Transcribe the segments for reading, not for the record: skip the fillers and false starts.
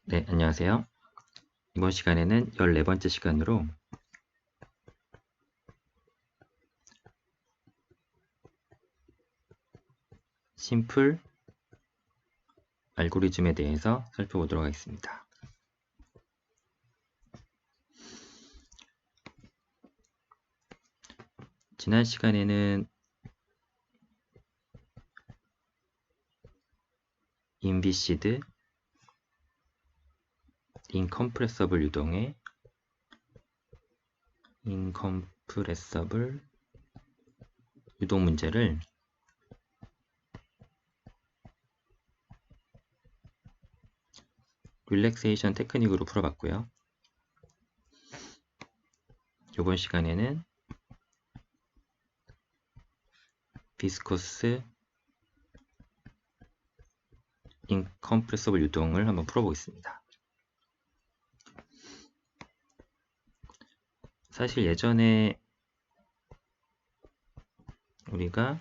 네, 안녕하세요. 이번 시간에는 14번째 시간으로 심플 알고리즘에 대해서 살펴보도록 하겠습니다. 지난 시간에는 인비시드, 인컴프레서블 유동의 인컴프레서블 유동 문제를 릴렉세이션 테크닉으로 풀어봤고요. 이번 시간에는 비스코스 인컴프레서블 유동을 한번 풀어보겠습니다. 사실 예전에 우리가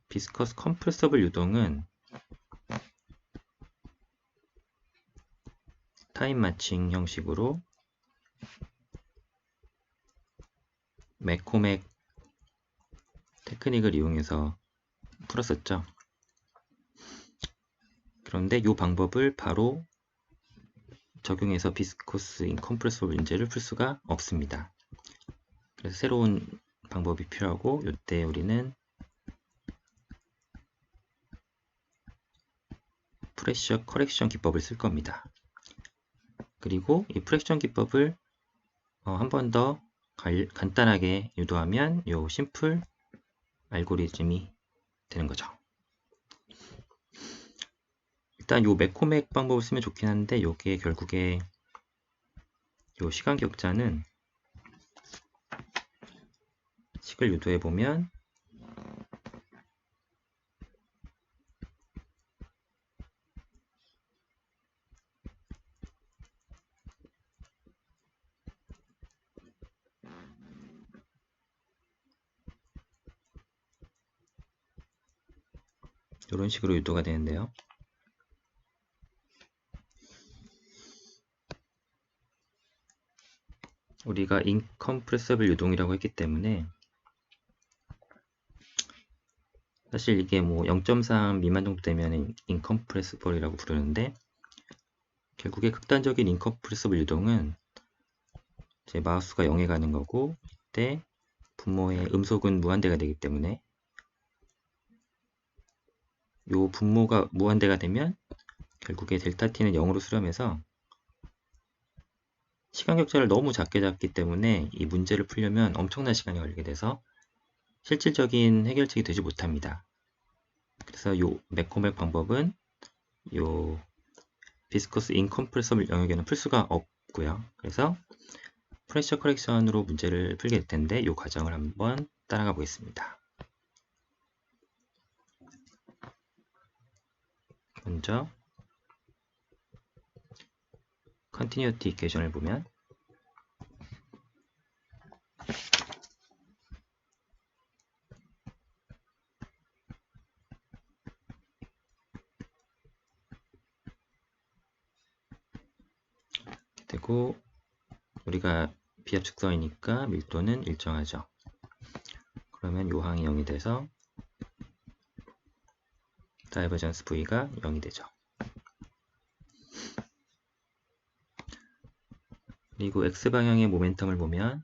비스커스 컴프레서블 유동은 타임 마칭 형식으로 매코맥 테크닉을 이용해서 풀었었죠. 그런데 이 방법을 바로 적용해서 비스코스 인컴프레서블 문제를 풀 수가 없습니다. 그래서 새로운 방법이 필요하고 이때 우리는 프레셔 커렉션 기법을 쓸 겁니다. 그리고 이 프레션 기법을 한 번 더 간단하게 유도하면 이 심플 알고리즘이 되는 거죠. 일단 이 매코맥 방법을 쓰면 좋긴 한데 이게 결국에 이 시간 격자는 식을 유도해 보면 이런 식으로 유도가 되는데요. 우리가 인컴프레서블 유동이라고 했기 때문에 사실 이게 뭐 0.3 미만 정도 되면 인컴프레서블이라고 부르는데 결국에 극단적인 인컴프레서블 유동은 제 마우스가 0에 가는 거고 이때 분모의 음속은 무한대가 되기 때문에 요 분모가 무한대가 되면 결국에 델타 t는 0으로 수렴해서 시간 격차를 너무 작게 잡기 때문에 이 문제를 풀려면 엄청난 시간이 걸리게 돼서 실질적인 해결책이 되지 못합니다. 그래서 요 매코맥 방법은 요 비스커스 인컴프레서블 영역에는 풀 수가 없고요. 그래서 프레셔 커렉션으로 문제를 풀게 될 텐데 이 과정을 한번 따라가 보겠습니다. 먼저 컨티뉴티 이퀘이션을 보면 되고 우리가 비합측성이니까 밀도는 일정하죠. 그러면 요항이 0이 돼서 다이버전스 V가 0이 되죠. 그리고 X방향의 모멘텀을 보면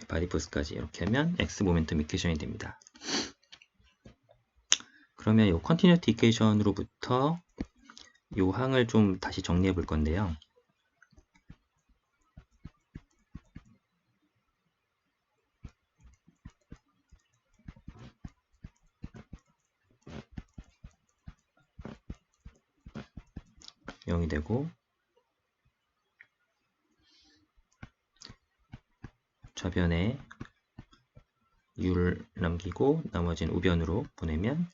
바디포스까지 이렇게 하면 X 모멘텀 이퀘이션이 됩니다. 그러면 이 컨티뉴티 이퀘이션으로부터 요 항을 좀 다시 정리해 볼 건데요. 0이 되고 좌변에 u를 남기고 나머지는 우변으로 보내면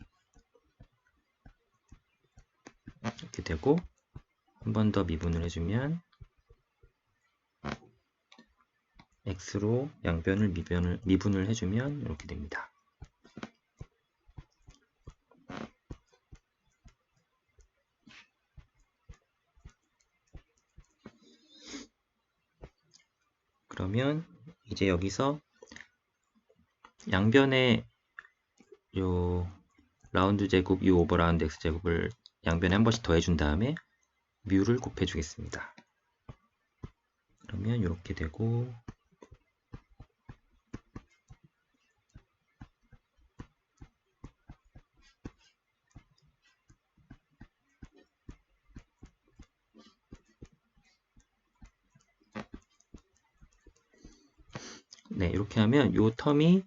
이렇게 되고 한 번 더 미분을 해주면 x로 양변을 미분을 해주면 이렇게 됩니다. 그러면 이제 여기서 양변에 요 라운드 제곱 u 오버 라운드 x 제곱을 양변에 한 번씩 더해준 다음에 뮤를 곱해주겠습니다. 그러면 이렇게 되고 네, 이렇게 하면 요 텀이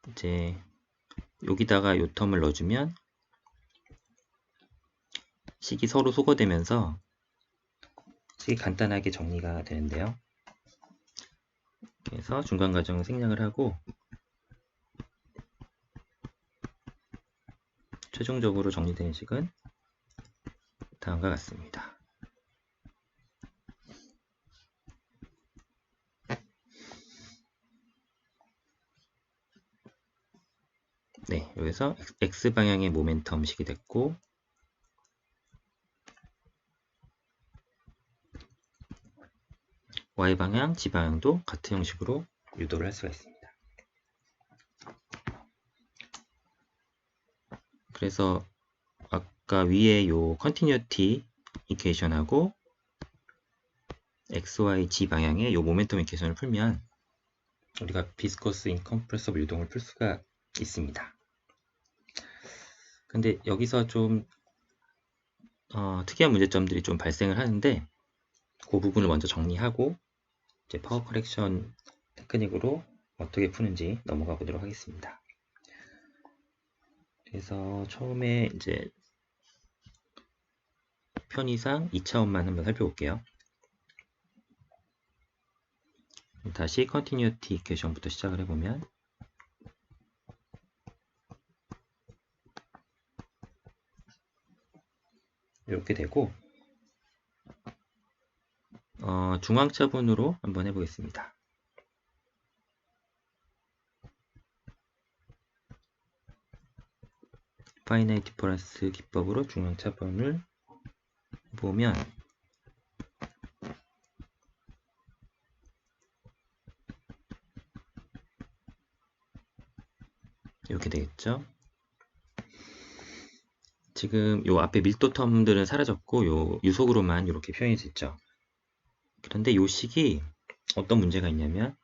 이제 여기다가 요 텀을 넣어주면 식이 서로 소거되면서 식이 간단하게 정리가 되는데요. 그래서 중간 과정을 생략을 하고 최종적으로 정리된 식은 다음과 같습니다. 네, 여기서 X방향의 모멘텀 식이 됐고 Y방향, G방향도 같은 형식으로 유도를 할 수가 있습니다. 그래서 아까 위에 요 컨티뉴티 이퀘이션하고 XY, G 방향의 요 모멘텀 이퀘이션을 풀면 우리가 비스커스 인컴프레서블 유동을 풀 수가 있습니다. 근데 여기서 좀 특이한 문제점들이 좀 발생을 하는데 그 부분을 먼저 정리하고 이제 파워 커렉션 테크닉으로 어떻게 푸는지 넘어가 보도록 하겠습니다. 그래서 처음에 이제 편의상 2차원만 한번 살펴볼게요. 다시 컨티뉴티 이퀘이션부터 시작을 해보면 이렇게 되고 중앙차분으로 한번 해보겠습니다. 파이나이트 디퍼런스 기법으로 중앙차분을 보면 이렇게 되겠죠. 지금 요 앞에 밀도 텀들은 사라졌고 요 유속으로만 이렇게 표현이 됐죠. 그런데 요 식이 어떤 문제가 있냐면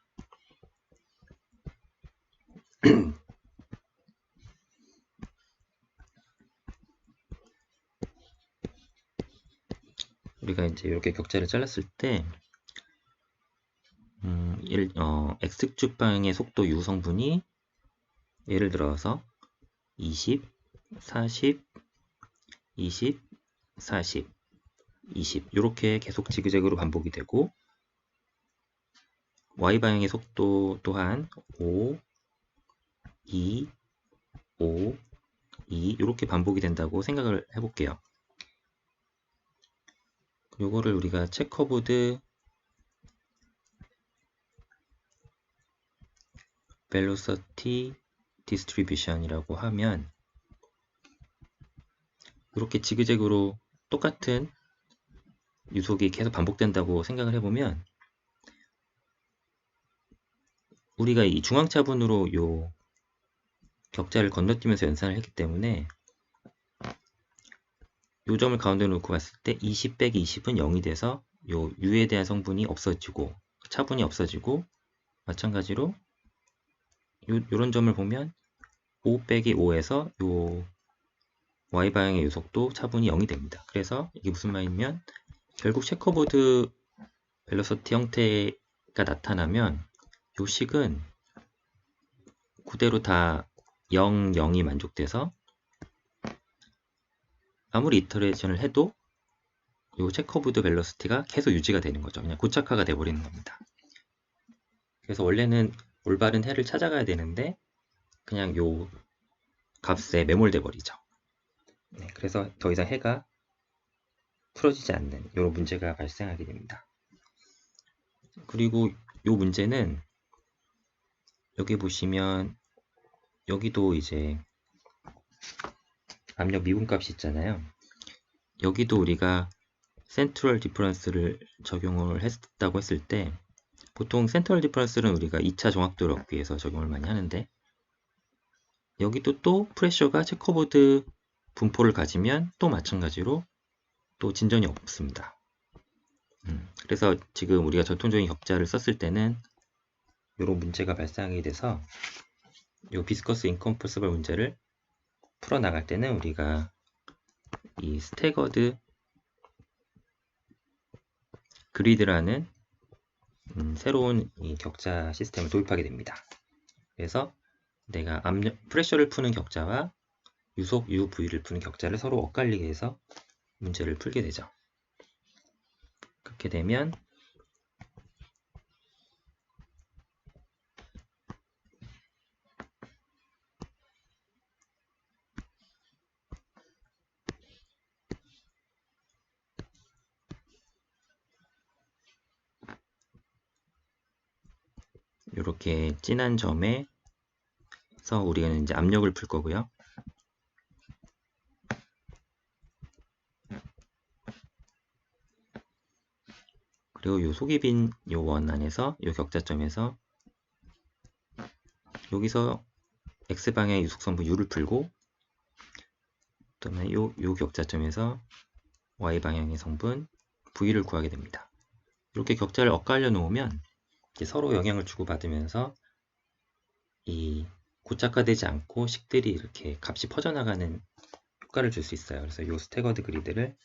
우리가 이제 이렇게 격자를 잘랐을 때 X축 방향의 속도 U 성분이 예를 들어서 20, 40, 20, 40, 20 이렇게 계속 지그재그로 반복이 되고 Y방향의 속도 또한 5, 2, 5, 2 이렇게 반복이 된다고 생각을 해볼게요. 요거를 우리가 체커보드 velocity distribution이라고 하면 이렇게 지그재그로 똑같은 유속이 계속 반복된다고 생각을 해보면 우리가 이 중앙차분으로 요 격자를 건너뛰면서 연산을 했기 때문에 요 점을 가운데 놓고 봤을 때 20 빼기 20은 0이 돼서 요 u에 대한 성분이 없어지고 차분이 없어지고 마찬가지로 요런 점을 보면 5 빼기 5에서 요 y방향의 요속도 차분이 0이 됩니다. 그래서 이게 무슨 말이냐면 결국 체커보드 벨로시티 형태가 나타나면 요 식은 그대로 다 0, 0이 만족돼서 아무리 이터레이션을 해도 요 체커보드 벨로시티가 계속 유지가 되는 거죠. 그냥 고착화가 돼버리는 겁니다. 그래서 원래는 올바른 해를 찾아가야 되는데 그냥 요 값에 매몰돼 버리죠. 네, 그래서 더 이상 해가 풀어지지 않는 이런 문제가 발생하게 됩니다. 그리고 요 문제는 여기 보시면 여기도 이제 압력 미분값이 있잖아요. 여기도 우리가 센트럴 디퍼런스를 적용을 했다고 했을 때 보통 센트럴 디퍼런스는 우리가 2차 정확도를 얻기 위해서 적용을 많이 하는데 여기도 또 프레셔가 체커보드 분포를 가지면 또 마찬가지로 또 진전이 없습니다. 그래서 지금 우리가 전통적인 격자를 썼을 때는 이런 문제가 발생하게 돼서 이 비스커스 인컴퍼서블 문제를 풀어나갈 때는 우리가 이 스태거드 그리드라는 새로운 이 격자 시스템을 도입하게 됩니다. 그래서 내가 압력, 프레셔를 푸는 격자와 유속 UV를 푸는 격자를 서로 엇갈리게 해서 문제를 풀게 되죠. 그렇게 되면 이렇게 진한 점에서 우리가 이제 압력을 풀 거고요. 그리고 요 속이 빈 요 원 안에서 요 격자점에서 여기서 x방향의 유속성분 u를 풀고 그다음에 요 격자점에서 y방향의 성분 v를 구하게 됩니다. 이렇게 격자를 엇갈려 놓으면 서로 영향을 주고받으면서 이 고착화되지 않고 식들이 이렇게 값이 퍼져나가는 효과를 줄 수 있어요. 그래서 이 스태거드 그리드를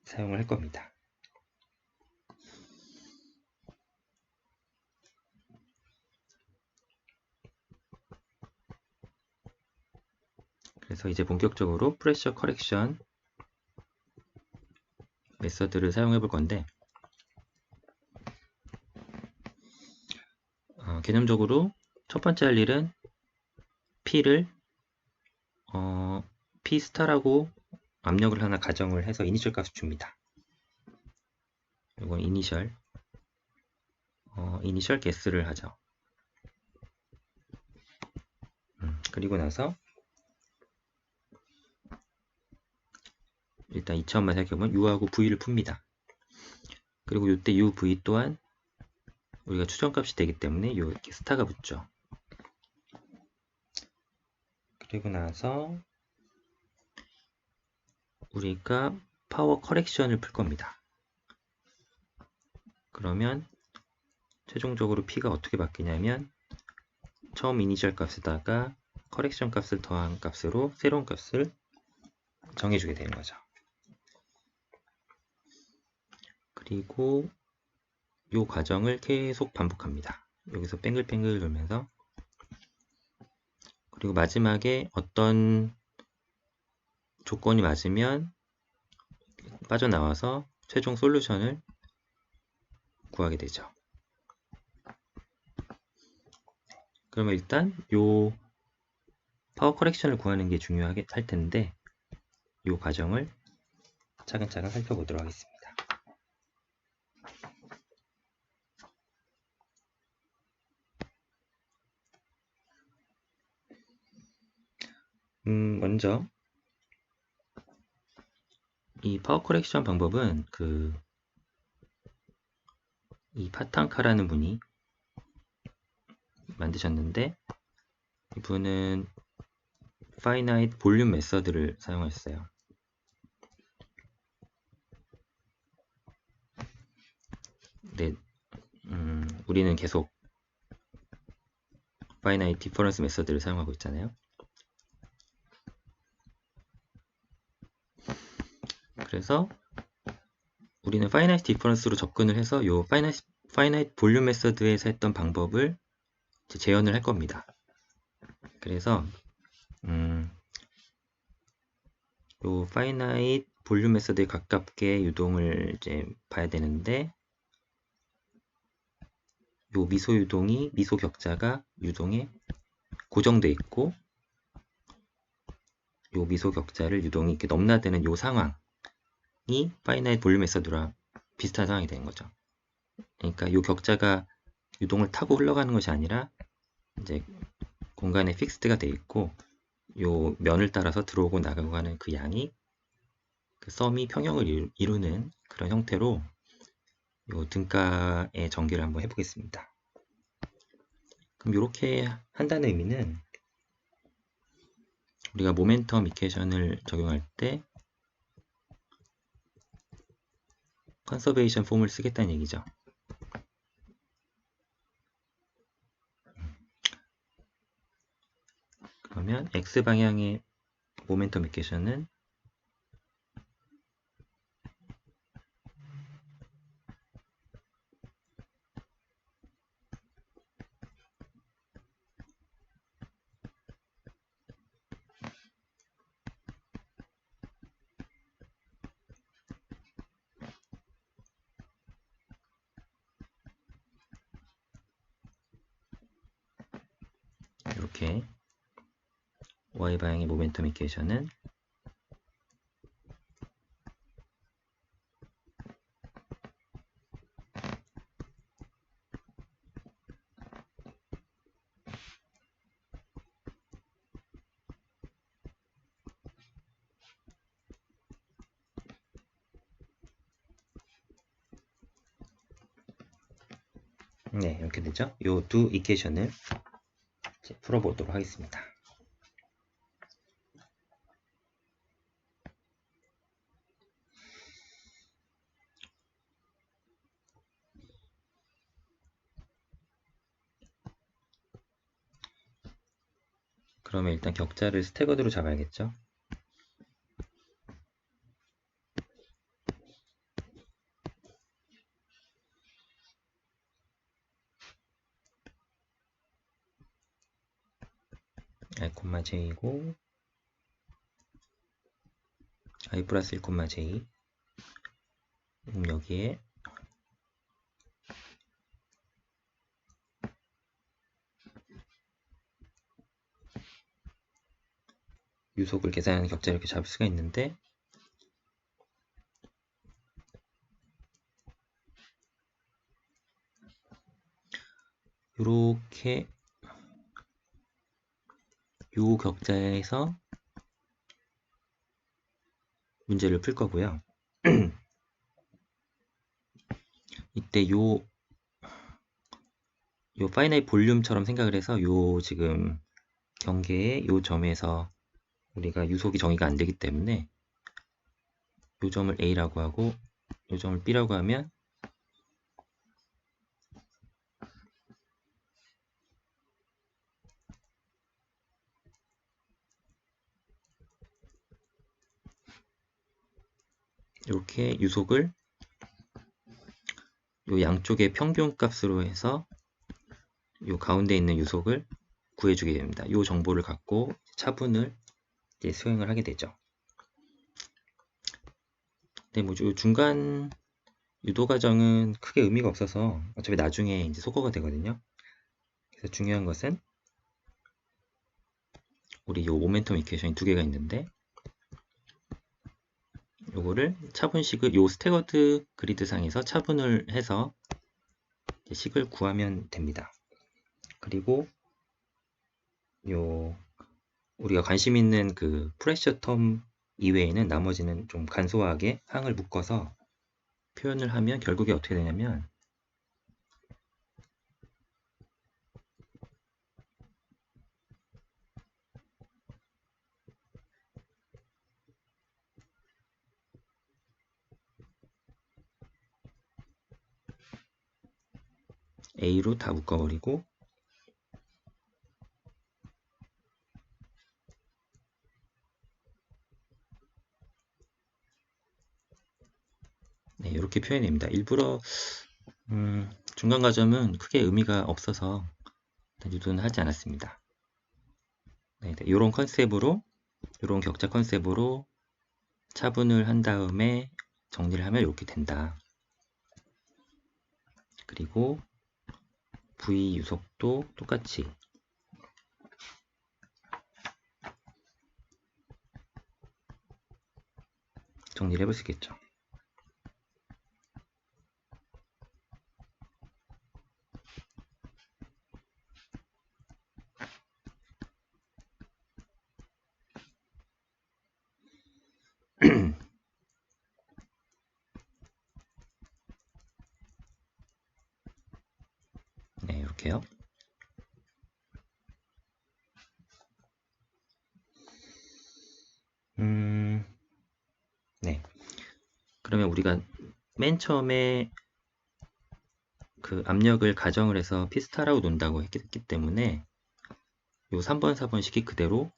사용을 할 겁니다. 그래서 이제 본격적으로 프레셔 커렉션 메서드를 사용해 볼 건데 개념적으로 첫 번째 할 일은 P를 P 스타라고 압력을 하나 가정을 해서 이니셜 값을 줍니다. 이건 이니셜 개스를 하죠. 그리고 나서 일단 2차원만 생각해보면 U하고 V를 풉니다. 그리고 이때 U, V 또한 우리가 추정값이 되기 때문에 이렇게 스타가 붙죠. 그리고 나서 우리가 파워 커렉션을 풀 겁니다. 그러면 최종적으로 P가 어떻게 바뀌냐면 처음 이니셜 값에다가 커렉션 값을 더한 값으로 새로운 값을 정해주게 되는 거죠. 그리고 이 과정을 계속 반복합니다. 여기서 뱅글뱅글 돌면서 그리고 마지막에 어떤 조건이 맞으면 빠져나와서 최종 솔루션을 구하게 되죠. 그러면 일단 이 파워 커렉션을 구하는 게 중요하게 할 텐데 이 과정을 차근차근 살펴보도록 하겠습니다. 먼저 이 파워 커렉션 방법은 이 파탕카라는 분이 만드셨는데 이분은 파이나이트 볼륨 메서드를 사용했어요. 네, 우리는 계속 파이나이트 디퍼런스 메서드를 사용하고 있잖아요. 그래서 우리는 파이나이트 디퍼런스로 접근을 해서 이 파이나이트 볼륨 메서드에서 했던 방법을 재현을 할 겁니다. 그래서 이 파이나이트 볼륨 메서드에 가깝게 유동을 이제 봐야 되는데, 요 미소 유동이, 미소 격자가 유동에 고정돼 있고, 요 미소 격자를 유동이 이렇게 넘나드는 요 상황이 파이나이트 볼륨 메서드랑 비슷한 상황이 되는 거죠. 그러니까 요 격자가 유동을 타고 흘러가는 것이 아니라 이제 공간에 픽스드가 돼 있고, 요 면을 따라서 들어오고 나가고 하는 그 양이 그 썸이 평형을 이루는 그런 형태로 요 등가의 전개를 한번 해보겠습니다. 그럼 이렇게 한다는 의미는 우리가 모멘텀 이퀘이션을 적용할 때 컨서베이션 폼을 쓰겠다는 얘기죠. 그러면 x방향의 모멘텀 이퀘이션은 이렇게 y방향의 모멘텀 이퀘이션은 네, 이렇게 되죠. 이 두 이퀘이션을 풀어보도록 하겠습니다. 그러면 일단 격자를 스태거드로 잡아야겠죠. i, j이고 i 플러스 1, j. 그럼 여기에 유속을 계산하는 격자를 이렇게 잡을 수가 있는데, 이렇게 요 격자에서 문제를 풀 거고요. 이때 요 파이나이트 볼륨처럼 생각을 해서 요 지금 경계의 요 점에서 우리가 유속이 정의가 안 되기 때문에 요 점을 A라고 하고 요 점을 B라고 하면 이렇게 유속을 요 양쪽의 평균 값으로 해서 요 가운데 있는 유속을 구해주게 됩니다. 요 정보를 갖고 차분을 이제 수행을 하게 되죠. 근데 뭐 중간 유도 과정은 크게 의미가 없어서 어차피 나중에 이제 소거가 되거든요. 그래서 중요한 것은 우리 요 모멘텀 이퀘이션이 두 개가 있는데, 요거를 차분식을 요 스태거드 그리드 상에서 차분을 해서 식을 구하면 됩니다. 그리고 요 우리가 관심 있는 그 프레셔 텀 이외에는 나머지는 좀 간소하게 항을 묶어서 표현을 하면 결국에 어떻게 되냐면 A로 다 묶어버리고 네, 이렇게 표현됩니다. 일부러 중간 과점은 크게 의미가 없어서 유도는 하지 않았습니다. 네, 이런 컨셉으로, 이런 격자 컨셉으로 차분을 한 다음에 정리를 하면 이렇게 된다. 그리고 V 유속도 똑같이 정리를 해볼 수 있겠죠. 네, 이렇게요. 네. 그러면 우리가 맨 처음에 그 압력을 가정을 해서 피스타라고 논다고 했기 때문에 요 3번, 4번 식이 그대로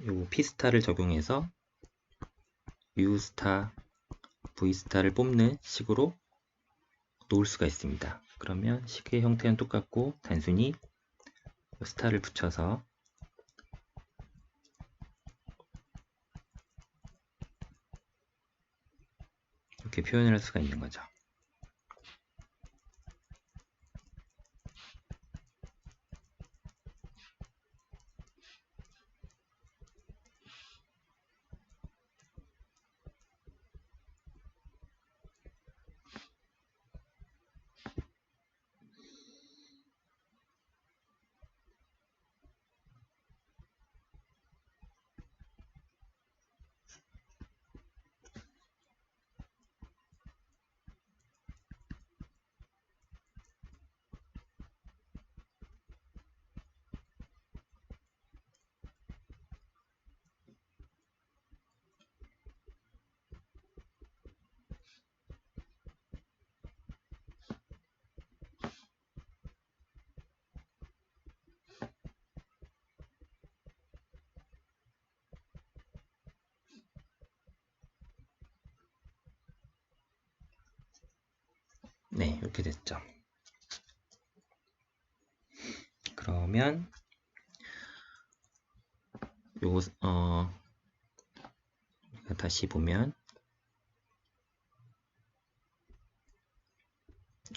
요 피스타를 적용해서 U스타, V스타를 뽑는 식으로 놓을 수가 있습니다. 그러면 식의 형태는 똑같고 단순히 스타를 붙여서 이렇게 표현을 할 수가 있는 거죠. 네, 이렇게 됐죠. 그러면 요 다시 보면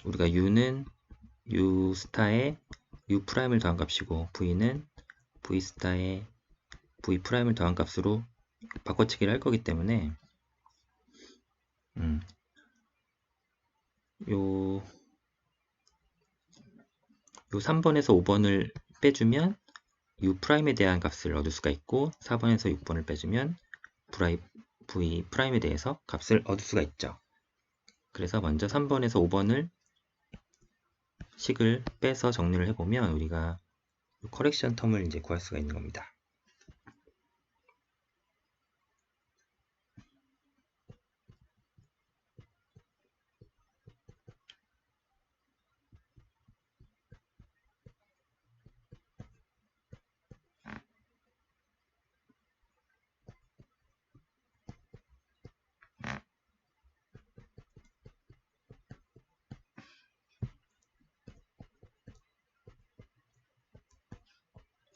우리가 U는 U 스타에 U 프라임을 더한 값이고 V는 V 스타에 V 프라임을 더한 값으로 바꿔치기를 할 거기 때문에 요 3번에서 5번을 빼주면 U 프라임에 대한 값을 얻을 수가 있고 4번에서 6번을 빼주면 V 프라임에 대해서 값을 얻을 수가 있죠. 그래서 먼저 3번에서 5번을 식을 빼서 정리를 해보면 우리가 커렉션 텀을 이제 구할 수가 있는 겁니다.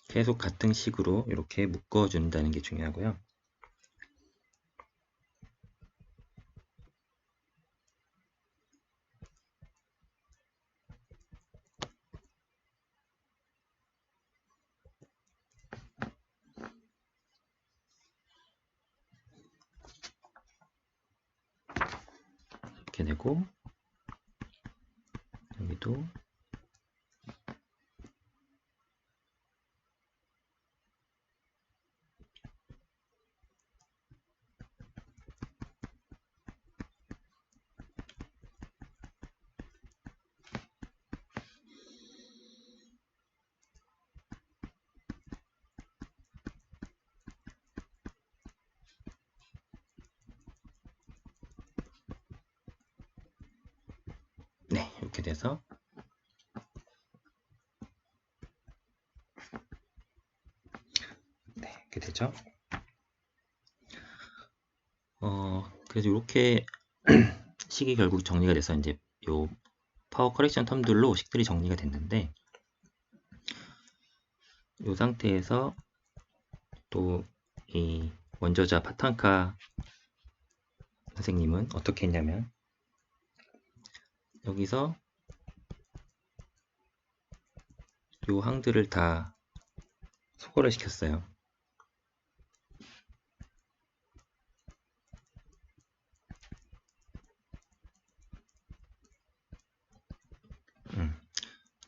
계속 같은 식으로 이렇게 묶어준다는 게 중요하고요. 이렇게 되고 여기도 네, 이렇게 돼서 네, 이렇게 되죠. 그래서 이렇게 식이 결국 정리가 돼서 이제 요 파워 커렉션 텀들로 식들이 정리가 됐는데 이 상태에서 또 이 원저자 파탄카 선생님은 어떻게 했냐면 여기서 요 항들을 다 소거를 시켰어요.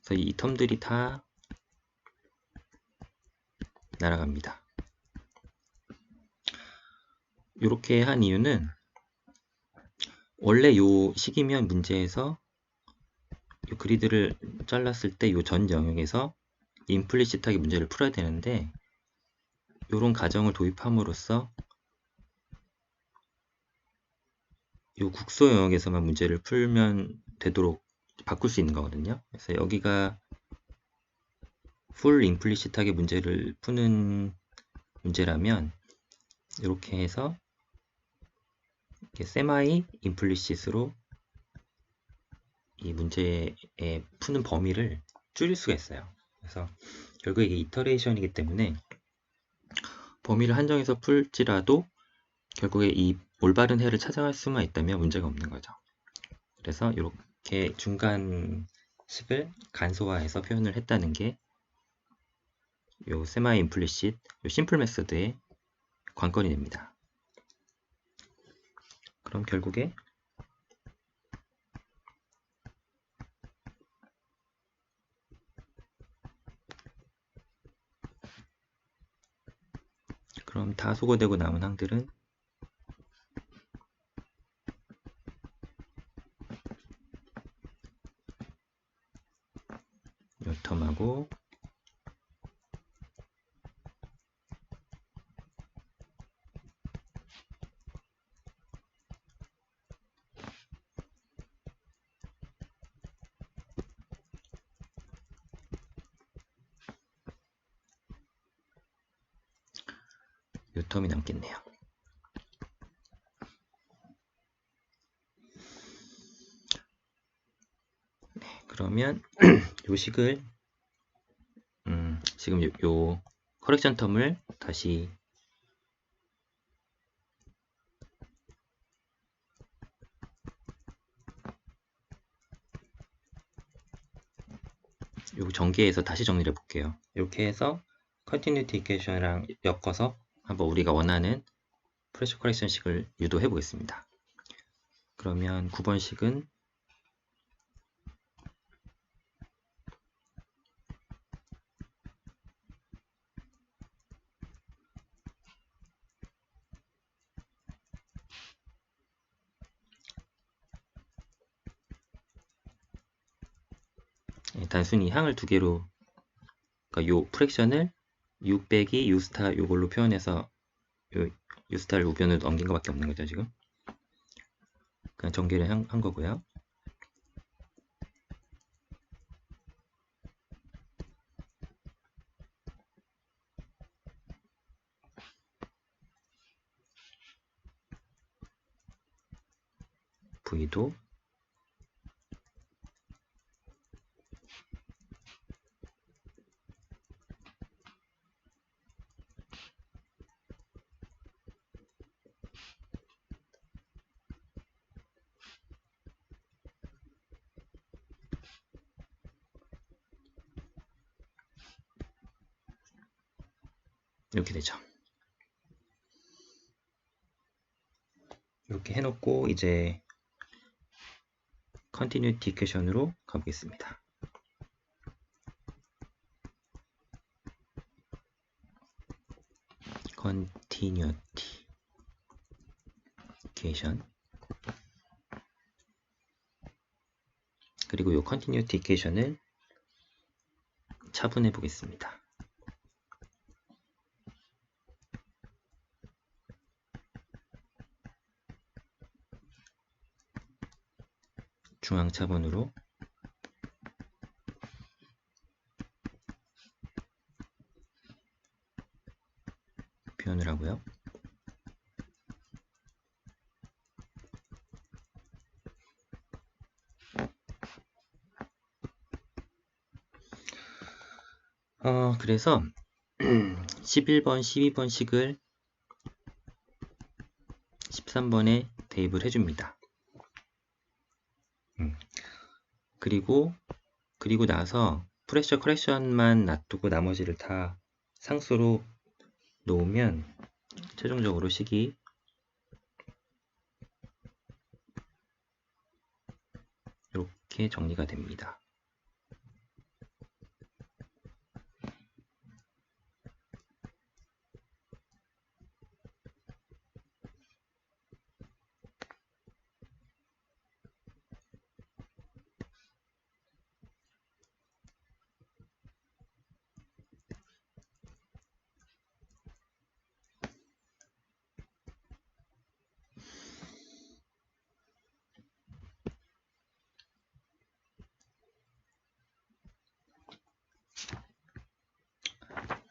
그래서 이 텀들이 다 날아갑니다. 이렇게 한 이유는 원래 요 식이면 문제에서 요 그리드를 잘랐을 때 요 전 영역에서 임플리시트하게 문제를 풀어야 되는데 요런 가정을 도입함으로써 요 국소 영역에서만 문제를 풀면 되도록 바꿀 수 있는 거거든요. 그래서 여기가 풀 임플리시트하게 문제를 푸는 문제라면 이렇게 해서 이렇게 세마이 임플리시트로 이 문제의 푸는 범위를 줄일 수가 있어요. 그래서 결국 이게 이터레이션이기 때문에 범위를 한정해서 풀지라도 결국에 이 올바른 해를 찾아갈 수만 있다면 문제가 없는 거죠. 그래서 이렇게 중간식을 간소화해서 표현을 했다는 게 요 세마이 임플리시트, 요 심플 메서드의 관건이 됩니다. 그럼 결국에 그럼 다 소거되고 남은 항들은 요 텀하고 요 텀이 남겠네요. 네, 그러면 요 식을 지금 요 커렉션 텀을 다시 요 전개해서 다시 정리를 해볼게요. 이렇게 해서 컨티뉴티 이퀘이션이랑 엮어서 한번 우리가 원하는 프레셔 커렉션식을 유도해 보겠습니다. 그러면 9번식은 단순히 항을 두 개로, 그러니까 요 프랙션을 U 빼기 U 스타 요걸로 표현해서 요 U 스타를 우변으로 넘긴 것밖에 없는 거죠, 지금. 그냥 전개를 한 거고요. V도 이렇게 되죠. 이렇게 해놓고 이제 컨티뉴티 이퀘이션으로 가보겠습니다. 컨티뉴티 이퀘이션, 그리고 이 컨티뉴티 이퀘이션을 차분해 보겠습니다. 중앙 차분으로 표현을 하고요. 그래서 11번, 12번 식을 13번에 대입을 해줍니다. 그리고 나서 프레셔 커렉션만 놔두고 나머지를 다 상수로 놓으면 최종적으로 식이 이렇게 정리가 됩니다.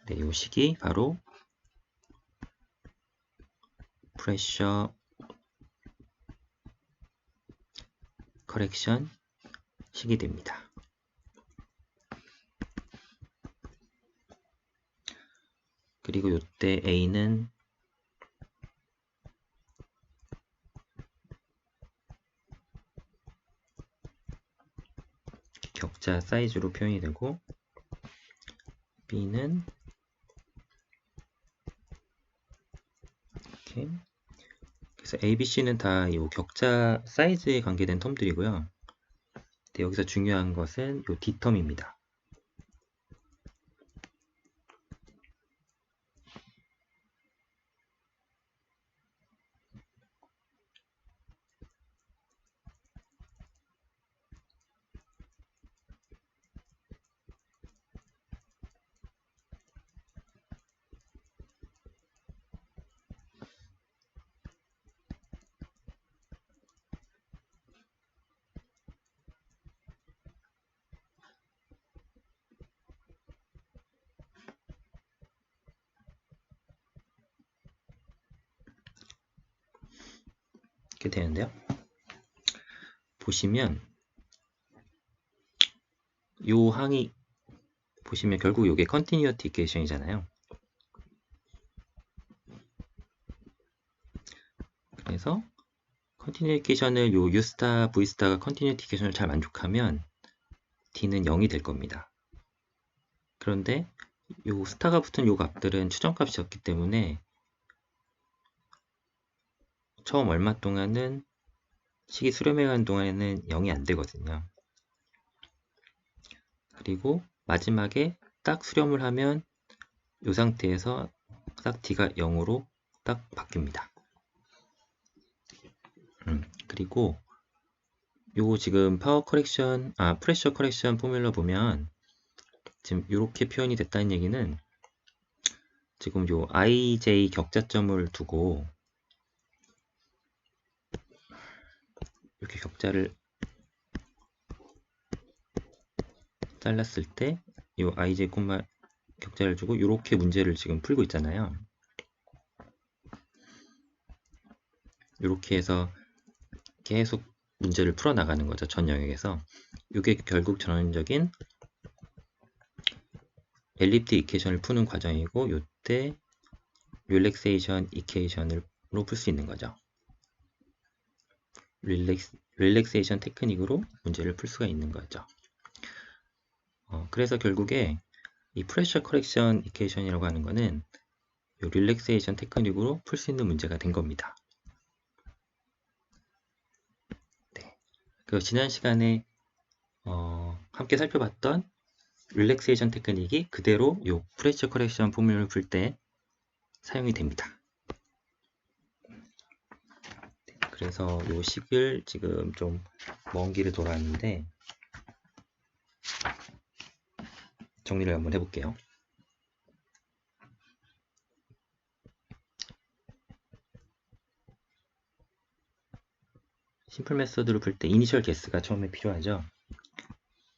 네, 이 식이 바로 프레셔 커렉션 식이 됩니다. 그리고 이때 A는 격자 사이즈로 표현이 되고 B는 이렇게. 그래서 A, B, C는 다 이 격자 사이즈에 관계된 텀들이고요. 네, 여기서 중요한 것은 이 D텀입니다. 이렇게 되는데요. 보시면 요 항이 보시면 결국 이게 컨티뉴어티 이퀘이션이잖아요. 그래서 컨티뉴어티 이퀘이션을 요 U 스타, V 스타가 컨티뉴어티 이퀘이션을 잘 만족하면 D는 0이 될 겁니다. 그런데 요 스타가 붙은 요 값들은 추정값이었기 때문에 처음 얼마 동안은 식이 수렴해가는 동안에는 0이 안 되거든요. 그리고 마지막에 딱 수렴을 하면 이 상태에서 딱 D가 0으로 딱 바뀝니다. 그리고 요 지금 파워 커렉션, 프레셔 커렉션 포뮬러 보면 지금 이렇게 표현이 됐다는 얘기는 지금 요 IJ 격자점을 두고 이렇게 격자를 잘랐을 때 이 IJ 콤마 격자를 주고 이렇게 문제를 지금 풀고 있잖아요. 이렇게 해서 계속 문제를 풀어나가는 거죠. 전 영역에서. 이게 결국 전형적인 엘립틱 이퀘이션을 푸는 과정이고 이때 릴렉세이션 이퀘이션으로 풀 수 있는 거죠. 릴렉세이션 테크닉으로 문제를 풀 수가 있는 거죠. 그래서 결국에 이 프레셔 커렉션 이퀘이션이라고 하는 거는 이 릴렉세이션 테크닉으로 풀 수 있는 문제가 된 겁니다. 네. 그 지난 시간에 함께 살펴봤던 릴렉세이션 테크닉이 그대로 이 프레셔 커렉션 포뮬을 풀 때 사용이 됩니다. 그래서 이 식을 지금 좀 먼 길을 돌았는데 정리를 한번 해볼게요. 심플 메서드로 풀 때 이니셜 게스가 처음에 필요하죠.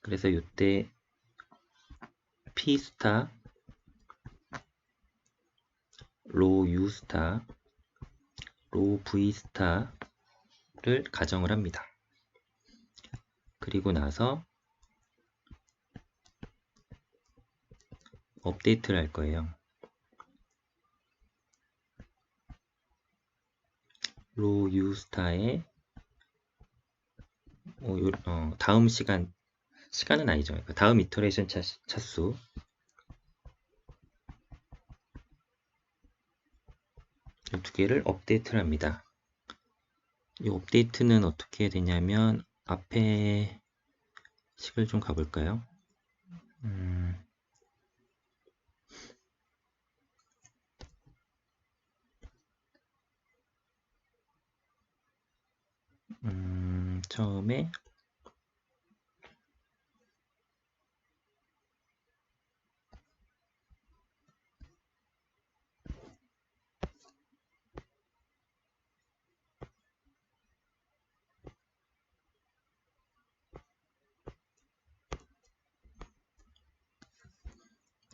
그래서 이때 P 스타, 로 U 스타, 로 V 스타를 가정을 합니다. 그리고 나서 업데이트를 할 거예요. 로 유스타의 다음 시간은 아니죠. 그러니까 다음 이터레이션 차수 이 두 개를 업데이트를 합니다. 이 업데이트는 어떻게 되냐면 앞에 식을 좀 가볼까요? 처음에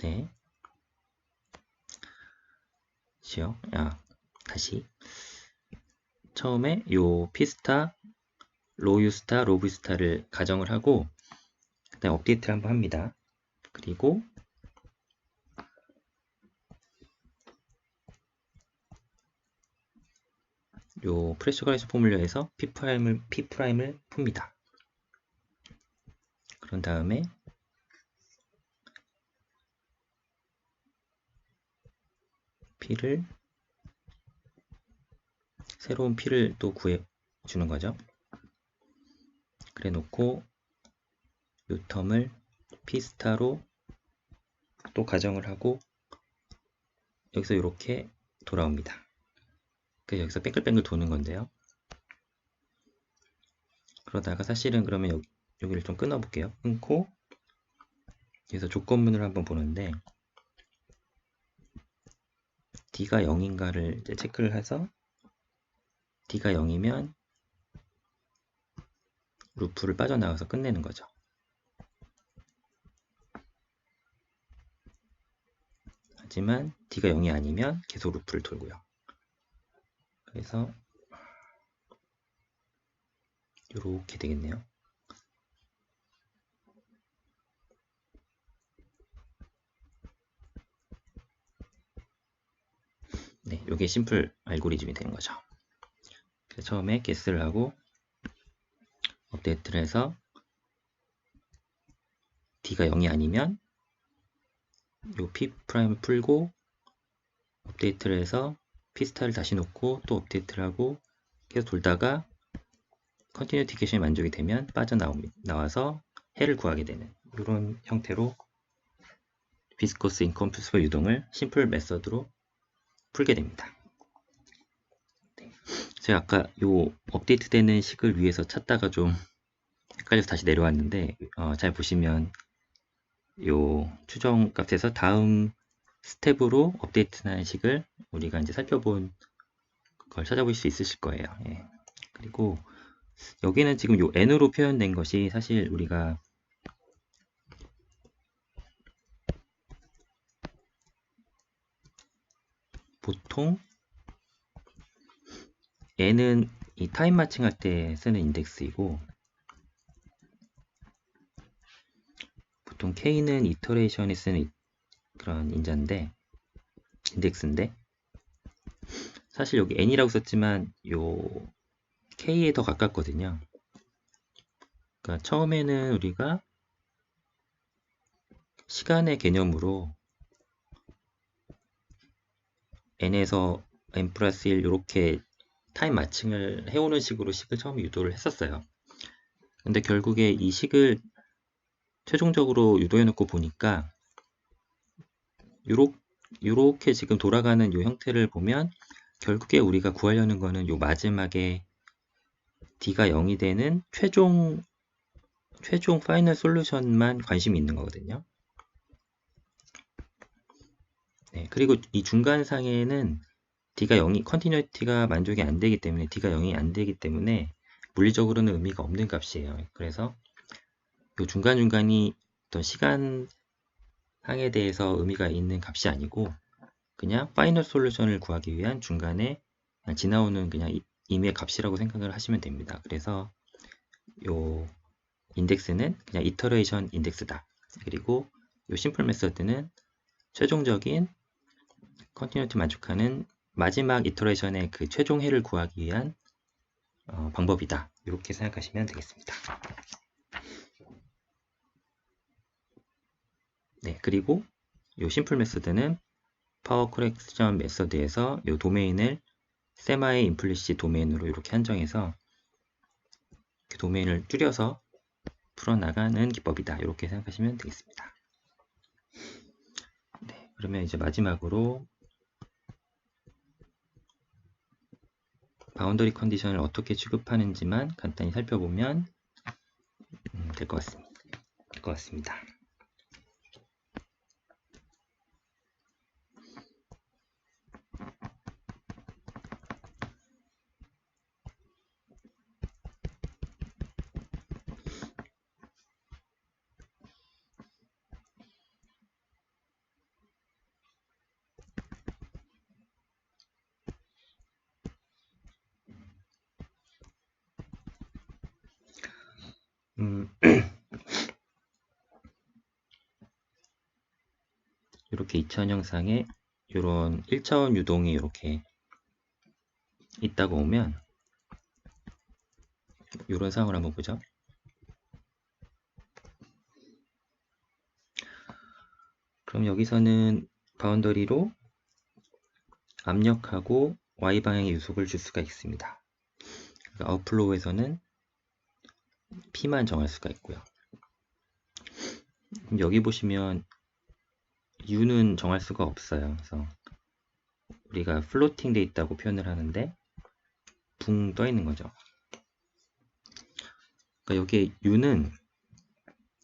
네, 다시 처음에 요 피스타, 로유스타, 로브스타를 가정을 하고 그다음 업데이트를 한번 합니다. 그리고 요 프레셔가이즈 포뮬러에서 P'을 풉니다. 그런 다음에 P를 새로운 P를 또 구해 주는 거죠. 그래 놓고 요 텀을 P스타로 또 가정을 하고 여기서 이렇게 돌아옵니다. 그래서 여기서 뱅글뱅글 도는 건데요. 그러다가 사실은 그러면 여기를 좀 끊어 볼게요. 끊고 여기서 조건문을 한번 보는데 D가 0인가를 이제 체크를 해서 D가 0이면 루프를 빠져나가서 끝내는 거죠. 하지만 D가 0이 아니면 계속 루프를 돌고요. 그래서 이렇게 되겠네요. 네, 이게 심플 알고리즘이 되는 거죠. 그래서 처음에 guess를 하고 업데이트를 해서 D가 0이 아니면 요 P 프라임을 풀고 업데이트를 해서 P 스타를 다시 놓고 또 업데이트를 하고 계속 돌다가 컨티뉴티케이션이 만족이 되면 빠져나와서 해를 구하게 되는 이런 형태로 비스코스 인컴프시블 유동을 심플 메서드로 풀게 됩니다. 제가 아까 요 업데이트 되는 식을 위해서 찾다가 좀 헷갈려서 다시 내려왔는데 잘 보시면 요 추정 값에서 다음 스텝으로 업데이트하는 식을 우리가 이제 살펴본 걸 찾아볼 수 있으실 거예요. 예. 그리고 여기는 지금 요 n으로 표현된 것이 사실 우리가 보통 n은 이 타임 마칭 할 때 쓰는 인덱스이고 보통 k는 이터레이션에 쓰는 그런 인덱스인데 사실 여기 n이라고 썼지만 요 k에 더 가깝거든요. 그러니까 처음에는 우리가 시간의 개념으로 n에서 n 플러스 1 이렇게 타임 마칭을 해오는 식으로 식을 처음에 유도를 했었어요. 근데 결국에 이 식을 최종적으로 유도해 놓고 보니까 요렇게 지금 돌아가는 요 형태를 보면 결국에 우리가 구하려는 거는 요 마지막에 D가 0이 되는 최종 파이널 솔루션만 관심이 있는 거거든요. 네, 그리고 이 중간상에는 D가 0이 컨티뉴티가 만족이 안 되기 때문에 D가 0이 안 되기 때문에 물리적으로는 의미가 없는 값이에요. 그래서 이 중간중간이 어떤 시간 항에 대해서 의미가 있는 값이 아니고 그냥 파이널 솔루션을 구하기 위한 중간에 지나오는 그냥 임의의 값이라고 생각을 하시면 됩니다. 그래서 요 인덱스는 그냥 이터레이션 인덱스다. 그리고 요 심플 메서드는 최종적인 컨티뉴티 만족하는 마지막 이터레이션의 그 최종 해를 구하기 위한 방법이다. 이렇게 생각하시면 되겠습니다. 네, 그리고 이 심플 메소드는 파워 커렉션 메서드에서 이 도메인을 세마의 임플리시 도메인으로 이렇게 한정해서 그 도메인을 줄여서 풀어나가는 기법이다. 이렇게 생각하시면 되겠습니다. 네, 그러면 이제 마지막으로 바운더리 컨디션을 어떻게 취급하는지만 간단히 살펴보면 될 것 같습니다. 이렇게 2차원 형상에 이런 1차원 유동이 이렇게 있다고 보면 이런 상황을 한번 보죠. 그럼 여기서는 바운더리로 압력하고 Y방향의 유속을 줄 수가 있습니다. 그러니까 아웃플로우에서는 P만 정할 수가 있고요. 여기 보시면 U는 정할 수가 없어요. 그래서 우리가 플로팅 돼 있다고 표현을 하는데 붕 떠 있는 거죠. 그러니까 여기 U는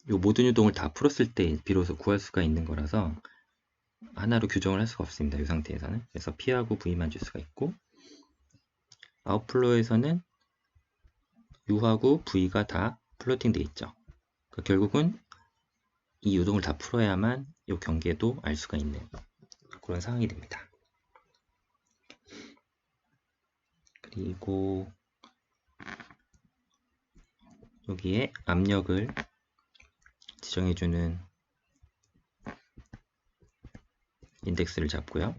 요 모든 유동을 다 풀었을 때 비로소 구할 수가 있는 거라서 하나로 규정을 할 수가 없습니다. 이 상태에서는. 그래서 P하고 V만 줄 수가 있고 아웃플로우에서는 U하고 V가 다 플로팅 돼 있죠. 그러니까 결국은 이 유동을 다 풀어야만 이 경계도 알 수가 있는 그런 상황이 됩니다. 그리고 여기에 압력을 지정해주는 인덱스를 잡고요.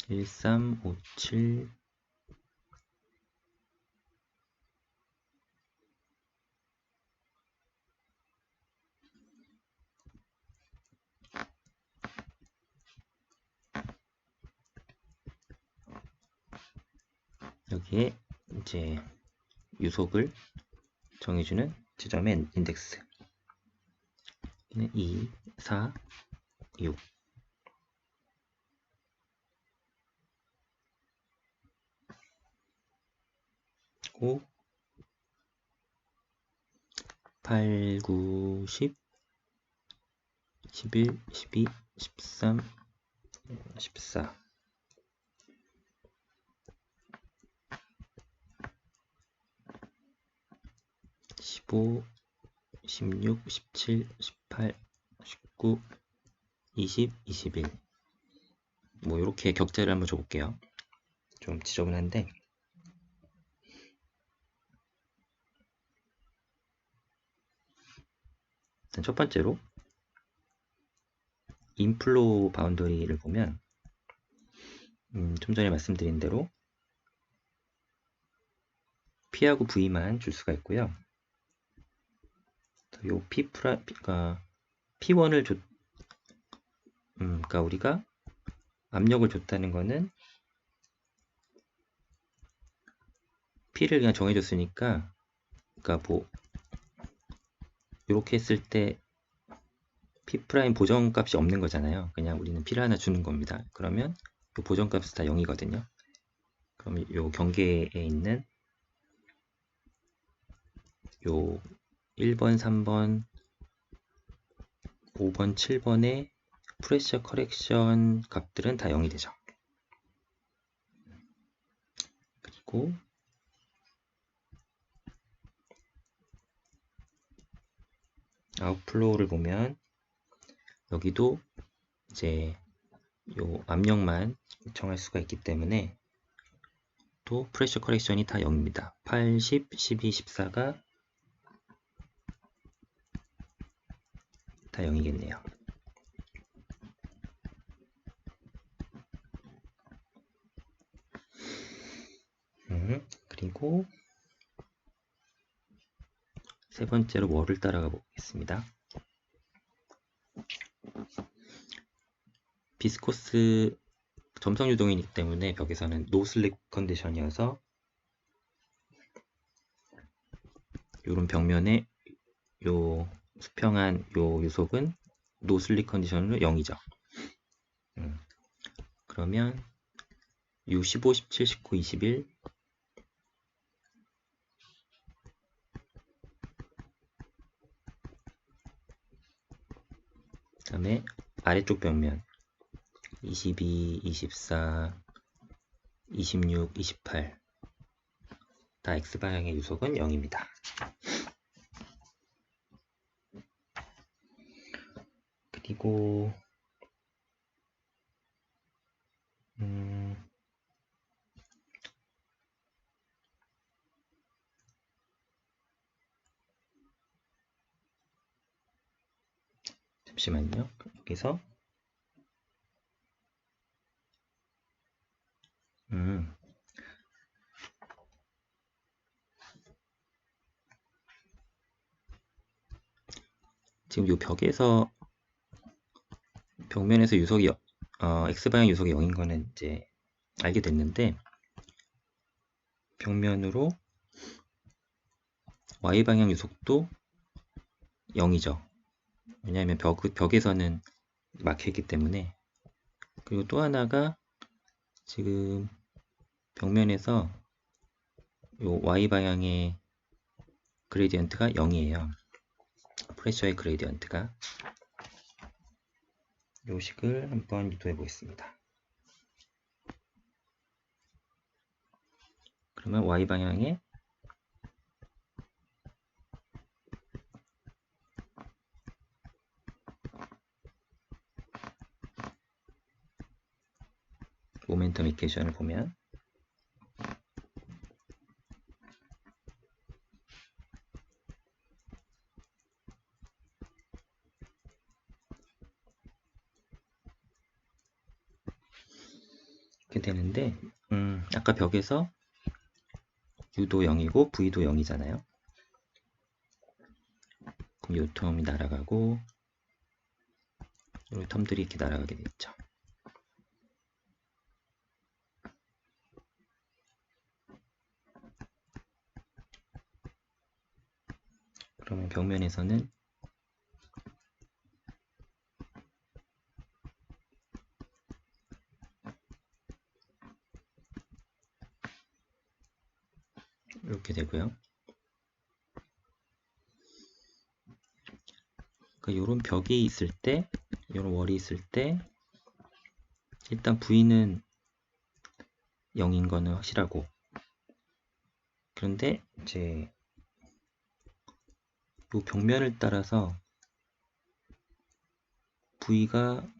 (1357) 여기에 이제 유속을 정해주는 지점의 인덱스 2, 4, 6 5, 8, 9, 10, 11, 12, 13, 14 15, 16, 17, 18, 19, 20, 21 뭐 이렇게 격자를 한번 줘볼게요. 좀 지저분한데 일단 첫 번째로 인플로우 바운더리를 보면 좀 전에 말씀드린 대로 P하고 V만 줄 수가 있고요. 요 P가 P1을 그러니까 우리가 압력을 줬다는 거는 P를 그냥 정해줬으니까, 그러니까 뭐 이렇게 했을 때 P' 보정값이 없는 거잖아요. 그냥 우리는 P를 하나 주는 겁니다. 그러면 이 보정값이 다 0이거든요. 그럼 요 경계에 있는 요 1번, 3번, 5번, 7번의 프레셔 커렉션 값들은 다 0이 되죠. 그리고 아웃플로우를 보면 여기도 이제 요 압력만 정할 수가 있기 때문에 또 프레셔 커렉션이 다 0입니다. 8, 10, 12, 14가 다 0이겠네요. 그리고 세 번째로 월을 따라가 보겠습니다. 비스코스 점성 유동이기 때문에 벽에서는 노슬립 컨디션이어서 이런 벽면에 요 수평한 요 유속은 노슬립 컨디션으로 0이죠. 그러면 U 15, 17, 19, 21 그 다음에 아래쪽 벽면 22, 24, 26, 28 다 X방향의 유속은 0입니다. 그리고 잠시만요. 여기서 지금 이 벽에서 벽면에서 유속이 X방향 유속이 0인 거는 이제 알게 됐는데 벽면으로 Y방향 유속도 0이죠. 왜냐하면 벽에서는 막혀있기 때문에. 그리고 또 하나가 지금 벽면에서 요 Y방향의 그레디언트가 0이에요. 프레셔의 그레디언트가. 요 식을 한번 유도해 보겠습니다. 그러면 Y방향에 모멘텀 이퀘이션을 보면 이렇게 되는데 아까 벽에서 U도 0이고 V도 0이잖아요. 그럼 요 텀이 날아가고 요 텀들이 이렇게 날아가게 됐죠. 그러면 벽면에서는 이렇게 되고요. 요런 벽이 있을 때, 요런 월이 있을 때 일단 V는 0인 거는 확실하고, 그런데 이제 요 벽면을 따라서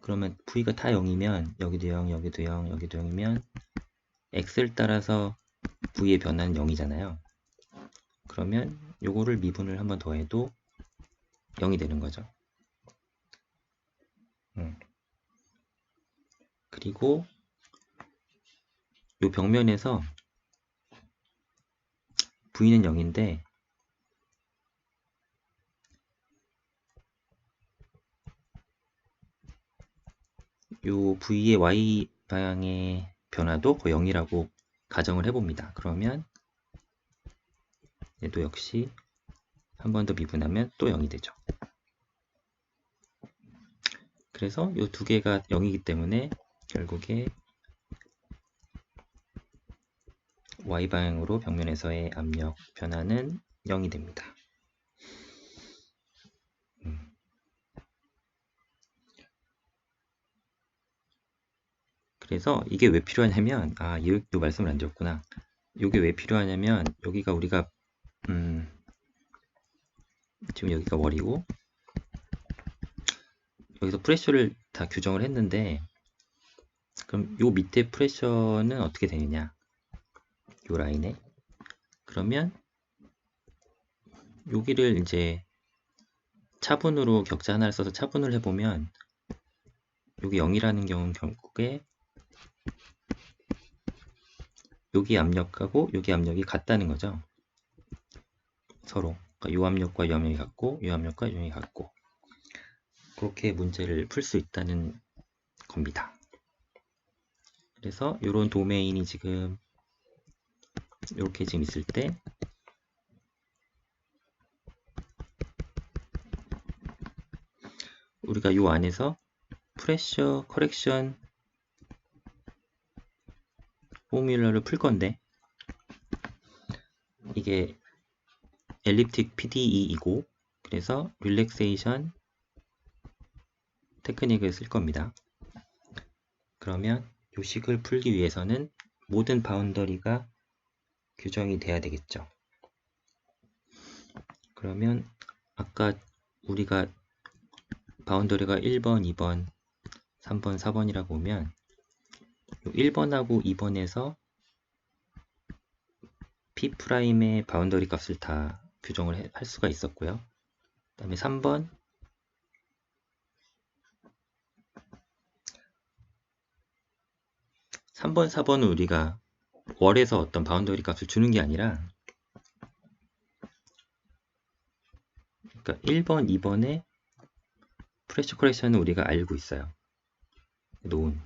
그러면 V가 다 0이면 여기도 0, 여기도 0, 여기도 0이면 X를 따라서 V의 변화는 0이잖아요. 그러면 요거를 미분을 한번 더해도 0이 되는 거죠. 그리고 요 벽면에서 V는 0인데 요 V의 Y 방향의 변화도 거의 0이라고 가정을 해봅니다. 그러면 얘도 역시 한 번 더 미분하면 또 0이 되죠. 그래서 이 두 개가 0이기 때문에 결국에 Y방향으로 벽면에서의 압력 변화는 0이 됩니다. 그래서 이게 왜 필요하냐면 이 말씀을 안 드렸구나. 이게 왜 필요하냐면 여기가 우리가 지금 여기가 월이고 여기서 프레셔를 다 규정을 했는데 그럼 요 밑에 프레셔는 어떻게 되느냐? 요 라인에. 그러면 여기를 이제 차분으로 격자 하나를 써서 차분을 해보면 여기 0이라는 경우는 결국에 여기 압력하고 여기 압력이 같다는 거죠. 서로. 그러니까 요 압력과 요 압력이 같고 요 압력과 요 압력이 같고 그렇게 문제를 풀 수 있다는 겁니다. 그래서 이런 도메인이 지금 이렇게 지금 있을 때 우리가 요 안에서 프레셔 커렉션 포뮬러를 풀 건데 이게 엘립틱 PDE이고 그래서 릴렉세이션 테크닉을 쓸 겁니다. 그러면 요 식을 풀기 위해서는 모든 바운더리가 규정이 돼야 되겠죠. 그러면 아까 우리가 바운더리가 1번, 2번, 3번, 4번이라고 보면 1번하고 2번에서 P'의 바운더리 값을 다 규정을 할 수가 있었고요. 그 다음에 3번, 4번은 우리가 월에서 어떤 바운더리 값을 주는 게 아니라 그러니까 1번, 2번의 프레셔 커렉션은 우리가 알고 있어요. 놓은.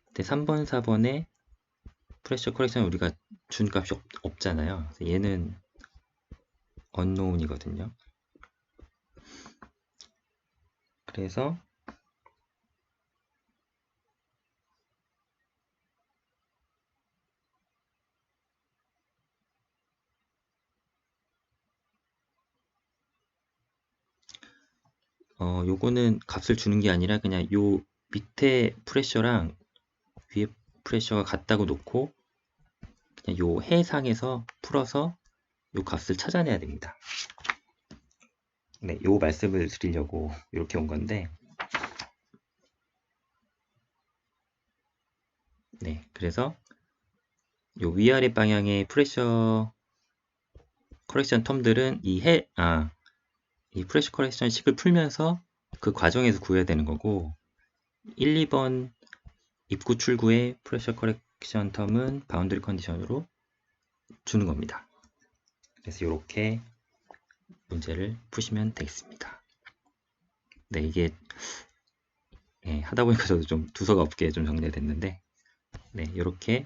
근데 3번, 4번의 프레셔 커렉션은 우리가 준 값이 없잖아요. 그래서 얘는 unknown이거든요. 그래서 요거는 값을 주는 게 아니라 그냥 요 밑에 프레셔랑 위에 프레셔가 같다고 놓고 그냥 요 해상에서 풀어서 요 값을 찾아내야 됩니다. 네, 요 말씀을 드리려고 이렇게 온 건데 네, 그래서 요 위아래 방향의 프레셔 커렉션 텀들은 이 프레셔 커렉션 식을 풀면서 그 과정에서 구해야 되는 거고 1, 2번 입구 출구의 프레셔 커렉션 텀은 바운더리 컨디션으로 주는 겁니다. 그래서 이렇게 문제를 푸시면 되겠습니다. 네, 이게 하다 보니까 저도 좀 두서가 없게 좀 정리가 됐는데 네, 이렇게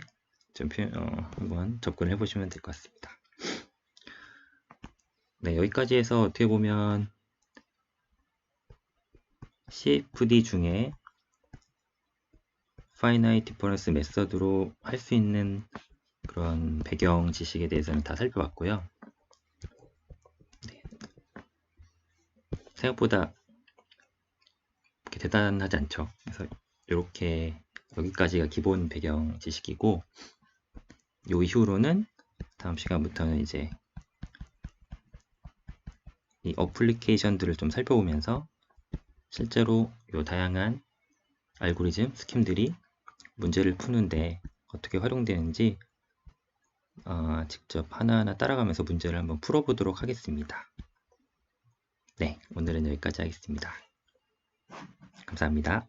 좀 한번 접근을 해보시면 될 것 같습니다. 네, 여기까지 해서 어떻게 보면 CFD 중에 Finite Difference 메서드로 할 수 있는 그런 배경 지식에 대해서는 다 살펴봤고요. 네, 생각보다 그렇게 대단하지 않죠. 그래서 이렇게 여기까지가 기본 배경 지식이고 요 이후로는 다음 시간부터는 이제 이 어플리케이션들을 좀 살펴보면서 실제로 요 다양한 알고리즘, 스킴들이 문제를 푸는데 어떻게 활용되는지 직접 하나하나 따라가면서 문제를 한번 풀어보도록 하겠습니다. 네, 오늘은 여기까지 하겠습니다. 감사합니다.